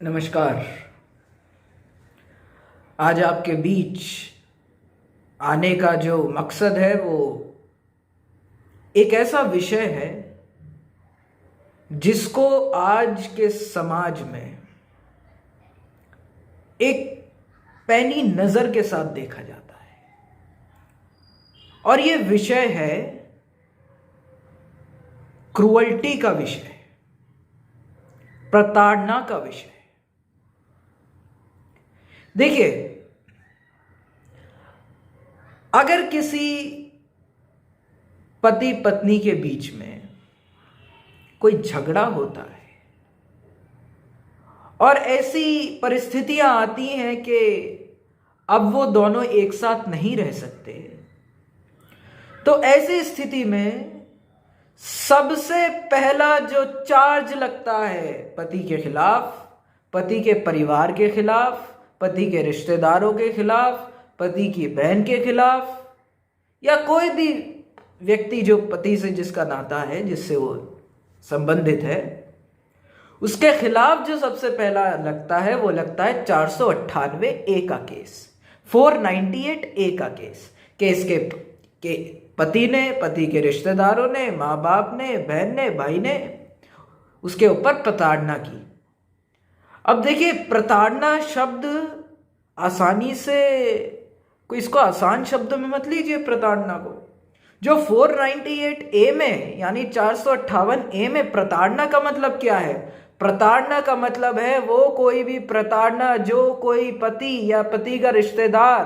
नमस्कार। आज आपके बीच आने का जो मकसद है वो एक ऐसा विषय है जिसको आज के समाज में एक पैनी नज़र के साथ देखा जाता है और ये विषय है क्रूअल्टी का विषय, प्रताड़ना का विषय। देखिए, अगर किसी पति पत्नी के बीच में कोई झगड़ा होता है और ऐसी परिस्थितियां आती हैं कि अब वो दोनों एक साथ नहीं रह सकते, तो ऐसी स्थिति में सबसे पहला जो चार्ज लगता है पति के खिलाफ, पति के परिवार के खिलाफ, पति के रिश्तेदारों के खिलाफ, पति की बहन के खिलाफ, या कोई भी व्यक्ति जो पति से जिसका नाता है, जिससे वो संबंधित है, उसके खिलाफ जो सबसे पहला लगता है वो लगता है 498A का केस, 498A का केस के पति ने, पति के रिश्तेदारों ने, माँ बाप ने, बहन ने, भाई ने उसके ऊपर प्रताड़ना की। अब देखिए, प्रताड़ना शब्द आसानी से, कोई इसको आसान शब्दों में मत लीजिए प्रताड़ना को। जो 498A में यानी 458A में प्रताड़ना का मतलब क्या है? प्रताड़ना का मतलब है वो कोई भी प्रताड़ना जो कोई पति या पति का रिश्तेदार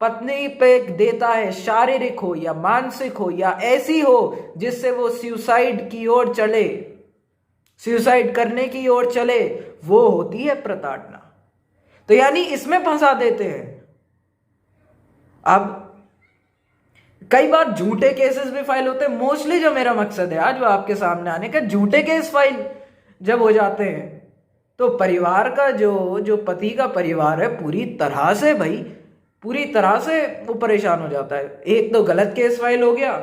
पत्नी पे देता है, शारीरिक हो या मानसिक हो या ऐसी हो जिससे वो सुसाइड की ओर चले, सुसाइड करने की ओर चले, वो होती है प्रताड़ना। तो यानी इसमें फंसा देते हैं। अब कई बार झूठे केसेस भी फाइल होते हैं। मोस्टली जो मेरा मकसद है आज वो आपके सामने आने का, झूठे केस फाइल जब हो जाते हैं तो परिवार का जो पति का परिवार है पूरी तरह से वो परेशान हो जाता है। एक तो गलत केस फाइल हो गया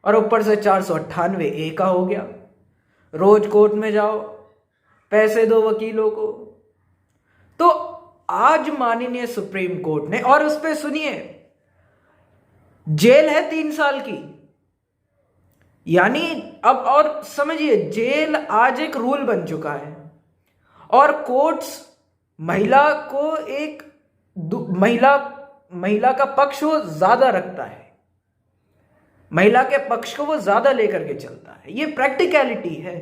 और ऊपर से 498A का हो गया। रोज कोर्ट में जाओ, पैसे दो वकीलों को। तो आज माननीय सुप्रीम कोर्ट ने, और उस पे सुनिए, जेल है 3 साल की। यानी अब और समझिए, जेल आज एक रूल बन चुका है और कोर्ट्स महिला को एक महिला का पक्ष वो ज्यादा रखता है, महिला के पक्ष को वो ज्यादा लेकर के चलता है। ये प्रैक्टिकलिटी है।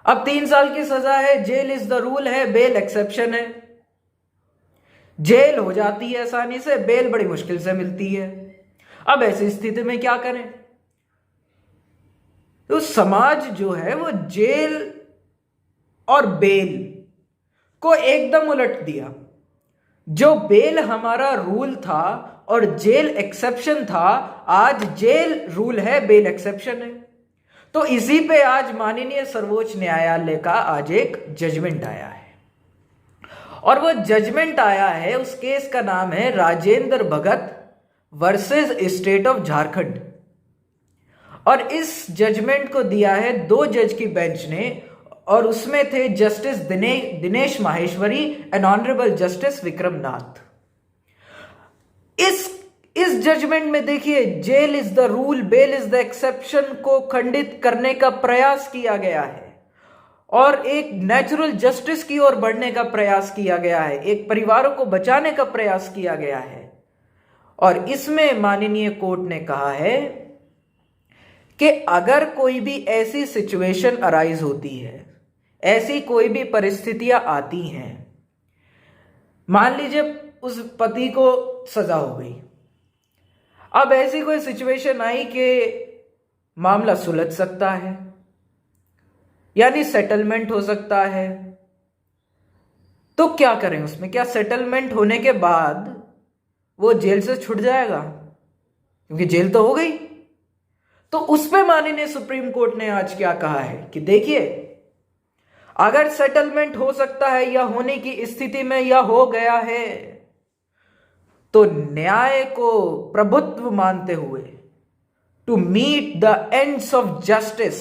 अब 3 साल की सजा है, जेल इज द रूल है, बेल एक्सेप्शन है। जेल हो जाती है आसानी से, बेल बड़ी मुश्किल से मिलती है। अब ऐसी स्थिति में क्या करें? तो समाज जो है वो जेल और बेल को एकदम उलट दिया। जो बेल हमारा रूल था और जेल एक्सेप्शन था, आज जेल रूल है, बेल एक्सेप्शन है। तो इसी पे आज माननीय सर्वोच्च न्यायालय का आज एक जजमेंट आया है और वो जजमेंट आया है, उस केस का नाम है राजेंद्र भगत वर्सेस स्टेट ऑफ झारखंड। और इस जजमेंट को दिया है 2 जज की बेंच ने और उसमें थे Justice Dinesh Maheshwari and honourable Justice Vikram Nath. इस जजमेंट में देखिए, jail is the rule, bail is the exception को खंडित करने का प्रयास किया गया है और एक नेचुरल जस्टिस की ओर बढ़ने का प्रयास किया गया है, एक परिवारों को बचाने का प्रयास किया गया है। और इसमें माननीय कोर्ट ने कहा है कि अगर कोई भी ऐसी सिचुएशन अराइज होती है, ऐसी कोई भी परिस्थितियां आती हैं, मान लीजिए उस पति को सजा हो गई, अब ऐसी कोई सिचुएशन आई कि मामला सुलझ सकता है, यानी सेटलमेंट हो सकता है, तो क्या करें उसमें? क्या सेटलमेंट होने के बाद वो जेल से छूट जाएगा? क्योंकि जेल तो हो गई। तो उस पे माननीय सुप्रीम कोर्ट ने आज क्या कहा है कि देखिए, अगर सेटलमेंट हो सकता है या होने की स्थिति में या हो गया है, तो न्याय को प्रभुत्व मानते हुए, to meet the ends of justice,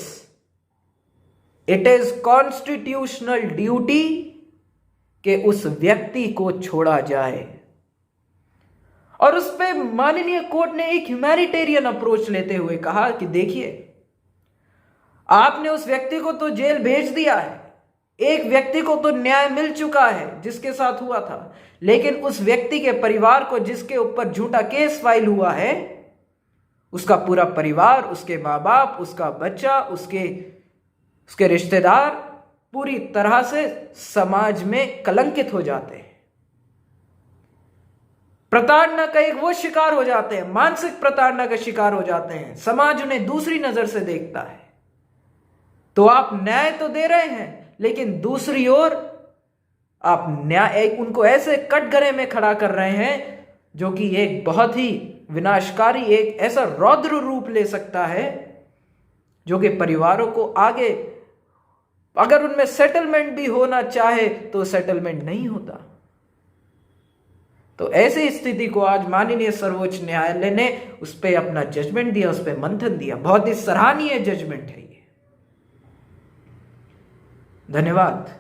it is constitutional duty कि उस व्यक्ति को छोड़ा जाए। और उस पर माननीय कोर्ट ने एक ह्यूमैनिटेरियन अप्रोच लेते हुए कहा कि देखिए, आपने उस व्यक्ति को तो जेल भेज दिया है, एक व्यक्ति को तो न्याय मिल चुका है जिसके साथ हुआ था, लेकिन उस व्यक्ति के परिवार को, जिसके ऊपर झूठा केस फाइल हुआ है, उसका पूरा परिवार, उसके माँ बाप, उसका बच्चा, उसके रिश्तेदार पूरी तरह से समाज में कलंकित हो जाते हैं। प्रताड़ना का एक वो शिकार हो जाते हैं, मानसिक प्रताड़ना का शिकार हो जाते हैं, समाज उन्हें दूसरी नजर से देखता है। तो आप न्याय तो दे रहे हैं, लेकिन दूसरी ओर आप न्याय उनको ऐसे कटघरे में खड़ा कर रहे हैं जो कि एक बहुत ही विनाशकारी, एक ऐसा रौद्र रूप ले सकता है जो कि परिवारों को आगे, अगर उनमें सेटलमेंट भी होना चाहे तो सेटलमेंट नहीं होता। तो ऐसी स्थिति को आज माननीय सर्वोच्च न्यायालय ने उस पर अपना जजमेंट दिया, उस पर मंथन दिया। बहुत ही सराहनीय जजमेंट है ये। धन्यवाद।